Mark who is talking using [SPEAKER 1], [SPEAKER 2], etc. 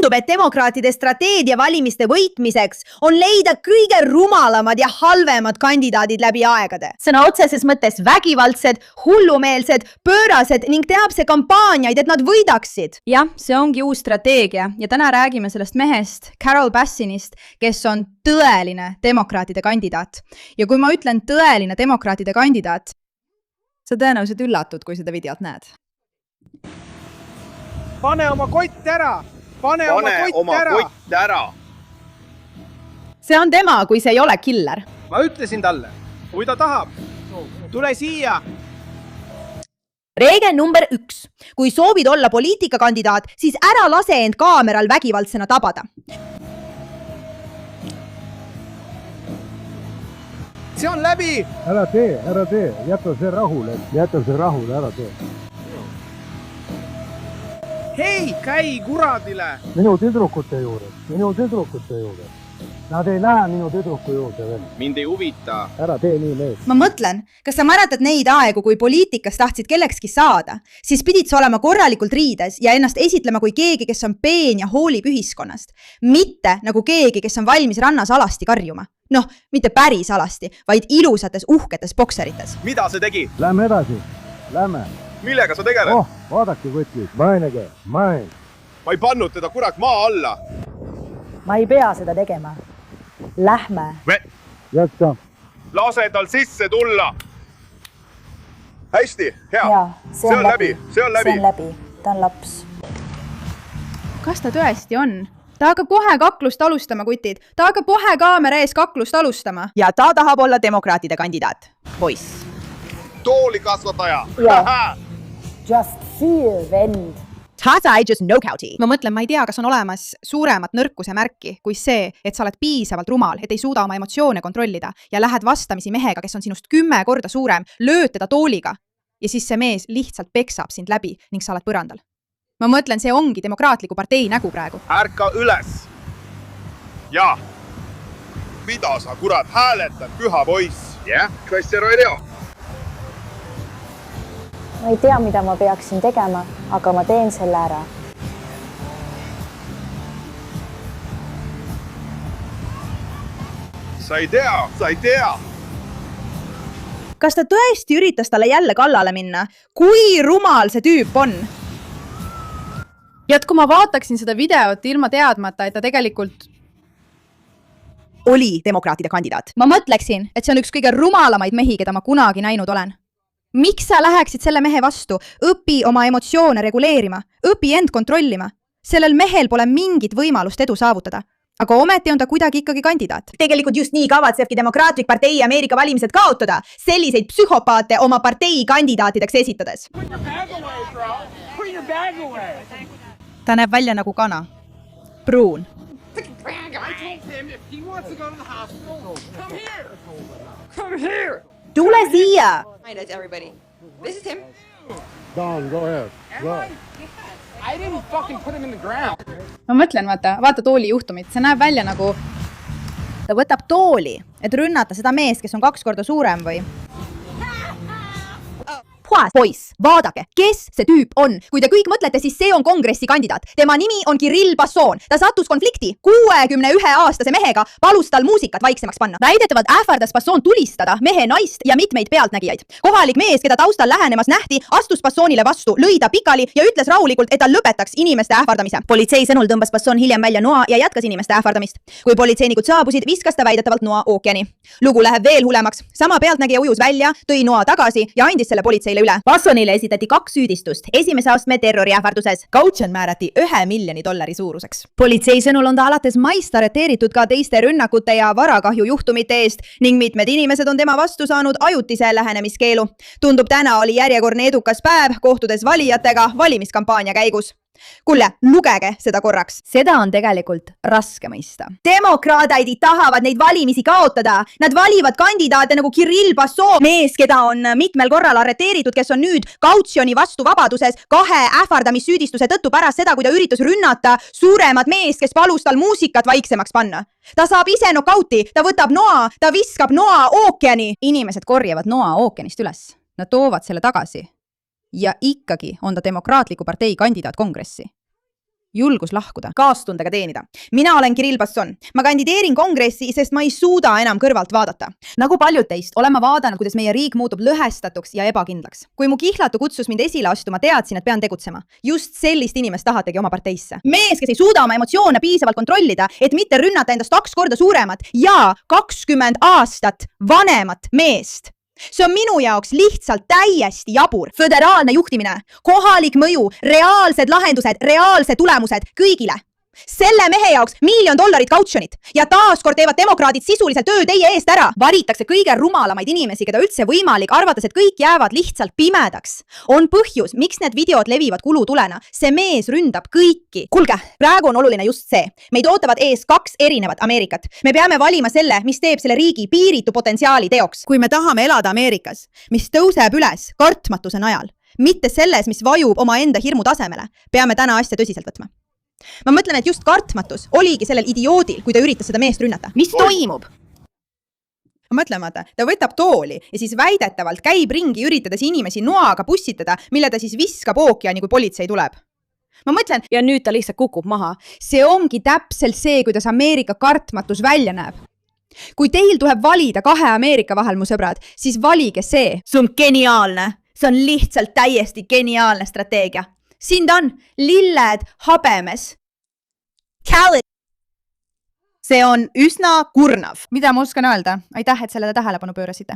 [SPEAKER 1] tundub, et demokraatide strateegia valimiste võitmiseks on leida kõige rumalamad ja halvemad kandidaadid läbi aegade. Sõna otseses mõttes vägivaldsed, hullumeelsed, pöörased ning tehab see kampaaniaid, et nad võidaksid.
[SPEAKER 2] Jah, see ongi uus strateegia ja täna räägime sellest mehest, Carol Bassinist, kes on tõeline demokraatide kandidaat. Ja kui ma ütlen tõeline demokraatide kandidaat, sa tõenäoliselt üllatud, kui seda videot näed.
[SPEAKER 3] Pane oma kott ära! Pane oma kott ära!
[SPEAKER 1] See on tema, kui see ei ole killer.
[SPEAKER 3] Ma ütlesin talle, kui ta tahab, tule siia!
[SPEAKER 1] Reegel number 1. Kui soovid olla poliitikakandidaat, siis ära lase end kaameral vägivaldsena tabada.
[SPEAKER 3] See on läbi!
[SPEAKER 4] Ära tee, jäta see rahule, ära tee.
[SPEAKER 3] Hei, käi kuradile!
[SPEAKER 4] Minu tüdrukute juures. Nad ei lähe minu tüdruku juurde veel.
[SPEAKER 3] Mind ei huvita.
[SPEAKER 4] Ära tee nii mees.
[SPEAKER 1] Ma mõtlen, kas sa mäletad neid aegu, kui poliitikas tahtsid kellekski saada, siis pidid sa olema korralikult riides ja ennast esitlema kui keegi, kes on peen ja hoolib ühiskonnast. Mitte nagu keegi, kes on valmis rannas alasti karjuma. Noh, mitte päris alasti, vaid ilusates uhketes bokserites.
[SPEAKER 3] Mida see tegi?
[SPEAKER 4] Lähme edasi, lähme.
[SPEAKER 3] Millega sa tegeled?
[SPEAKER 4] Vaadake võtlis, mainege.
[SPEAKER 3] Ma ei pannud teda kurat maa alla.
[SPEAKER 5] Ma ei pea seda tegema. Lähme.
[SPEAKER 4] Jätka.
[SPEAKER 3] Lase tal sisse tulla. Hästi, hea.
[SPEAKER 5] Ja, see on läbi. Ta on laps.
[SPEAKER 2] Kas ta tõesti on? Ta hakkab kohe kaklust alustama, kutid. Ta hakkab kohe kaamera ees kaklust alustama.
[SPEAKER 1] Ja ta tahab olla demokraatide kandidaat. Poiss.
[SPEAKER 3] Tooli kasvataja.
[SPEAKER 5] Just feel, vend.
[SPEAKER 1] Tata I just knockouti.
[SPEAKER 2] Ma mõtlen, ma ei tea, kas on olemas suuremat nõrkuse märki kui see, et sa oled piisavalt rumal, et ei suuda oma emotsioone kontrollida ja lähed vastamisi mehega, kes on sinust 10 korda suurem, lööd teda tooliga ja siis see mees lihtsalt peksab sind läbi ning sa oled põrandal. Ma mõtlen, see ongi demokraatliku partei nägu praegu.
[SPEAKER 3] Ärka üles. Ja. Mida sa kurat hääletad, püha poiss? Jah, klassiroideo.
[SPEAKER 5] Ma ei tea, mida ma peaksin tegema, aga ma teen selle ära.
[SPEAKER 3] Sa ei tea.
[SPEAKER 1] Kas ta tõesti üritas talle jälle kallale minna? Kui rumal see tüüp on?
[SPEAKER 2] Ja et kui ma vaataksin seda videot ilma teadmata, et ta tegelikult
[SPEAKER 1] oli demokraatide kandidaat.
[SPEAKER 2] Ma mõtleksin, et see on üks kõige rumalamaid mehi, keda ma kunagi näinud olen. Miks sa läheksid selle mehe vastu? Õpi oma emotsioone reguleerima. Õpi end kontrollima. Sellel mehel pole mingit võimalust edu saavutada. Aga ometi on ta kuidagi ikkagi kandidaat.
[SPEAKER 1] Tegelikult just nii kavatsebki demokraatlik partei Ameerika valimised kaotada. Selliseid psühhopaate oma partei kandidaatideks esitades.
[SPEAKER 2] Ta näeb välja nagu kana. Pruun.
[SPEAKER 1] Tule siia!
[SPEAKER 6] This is him.
[SPEAKER 4] Don, go ahead.
[SPEAKER 3] I didn't fucking put him in the ground.
[SPEAKER 2] Ma mõtlen, vaata tooli juhtumit. See näeb välja nagu
[SPEAKER 1] ta võtab tooli, et rünnata seda meest, kes on 2 korda suurem või? Poiss, vaadake, kes see tüüp on. Kui te kõik mõtlete, siis see on kongressi kandidaat. Tema nimi on Kirill Basson. Ta sattus konflikti 61-aastase mehega, palus tal muusikat vaiksemaks panna. Väidetavalt ähvardas Basson tulistada mehe naist ja mitmeid pealtnägijaid. Kohalik mees, keda taustal lähenemas nähti, astus Bassonile vastu, lõi ta pikali ja ütles rahulikult, et ta lõpetaks inimeste ähvardamise. Politsei sõnul tõmbas Basson hiljem välja noa ja jätkas inimeste ähvardamist. Kui politseinikud saabusid, viskas ta väidetavalt noa ookeani. Lugu läheb veel hullemaks. Sama pealtnägija ujus välja, tõi noa tagasi ja andis selle politseile üle. Bassonile esitati 2 süüdistust. Esimese astme terroriähvarduses. Kaution määrati $1 miljoni suuruseks. Politsei sõnul on ta alates maist arreteeritud ka teiste rünnakute ja varakahju juhtumite eest ning mitmed inimesed on tema vastu saanud ajutise lähenemiskeelu. Tundub, täna oli järjekordne edukas päev kohtudes valijatega valimiskampaania käigus. Kulle, lugege seda korraks. Seda on tegelikult raske mõista. Demokraadaidid tahavad neid valimisi kaotada. Nad valivad kandidaate nagu Kirill Basson, mees, keda on mitmel korral arreteeritud, kes on nüüd kautsioni vastu vabaduses 2 ähvardamissüüdistuse tõttu pärast seda, kui ta üritas rünnata suuremat meest, kes palus tal muusikat vaiksemaks panna. Ta saab ise nokauti, ta võtab noa, ta viskab noa ookeani. Inimesed korjavad noa ookeanist üles. Nad toovad selle tagasi. Ja ikkagi on ta demokraatliku partei kandidaat kongressi.
[SPEAKER 2] julgus lahkuda.
[SPEAKER 1] kaastundega teenida. Mina olen Kirill Basson. Ma kandideerin kongressi, sest ma ei suuda enam kõrvalt vaadata. Nagu paljud teist, olen ma vaadanud, kuidas meie riik muutub lõhestatuks ja ebakindlaks. Kui mu kihlatu kutsus mind esile astuma, teadsin, et pean tegutsema. Just sellist inimest tahategi oma parteisse. Mees, kes ei suuda oma emotsioone piisavalt kontrollida, et mitte rünnata endast 2 korda suuremat ja 20 aastat vanemat meest. See on minu jaoks lihtsalt täiesti jabur. Föderaalne juhtimine, kohalik mõju, reaalsed lahendused, reaalsed tulemused kõigile. Selle mehe jaoks $1 000 000 kautsjonit ja taaskord teevad demokraadid sisuliselt töö teie eest ära. Varitakse kõige rumalamaid inimesi, keda üldse võimalik, arvates, et kõik jäävad lihtsalt pimedaks. On põhjus, miks need videod levivad kulutulena. See mees ründab kõiki. Kuulge, praegu on oluline just see. Meid ootavad ees 2 erinevat Ameerikat. Me peame valima selle, mis teeb selle riigi piiritu potentsiaali teoks. Kui me tahame elada Ameerikas, mis tõuseb üles kartmatuse najal, mitte selles, mis vajub omaenda hirmu tasemele, peame täna asja tõsiselt võtma. Ma mõtlen, et just kartmatus oligi sellel idioodil, kui ta üritas seda meest rünnata. Mis toimub? Ma mõtlen, vaata, ta võtab tooli ja siis väidetavalt käib ringi üritades inimesi noaga pussitada, mille ta siis viskab ookeani, kui politsei tuleb. Ma mõtlen, ja nüüd ta lihtsalt kukub maha. See ongi täpselt see, kuidas Ameerika kartmatus välja näeb. Kui teil tuleb valida 2 Ameerika vahel, mu sõbrad, siis valige see. See on geniaalne. See on lihtsalt täiesti geniaalne strateegia. Siin ta on, lilled habemes. See on üsna kurnav.
[SPEAKER 2] Mida ma oskan öelda? Aitäh, et sellele tähelepanu pöörasite.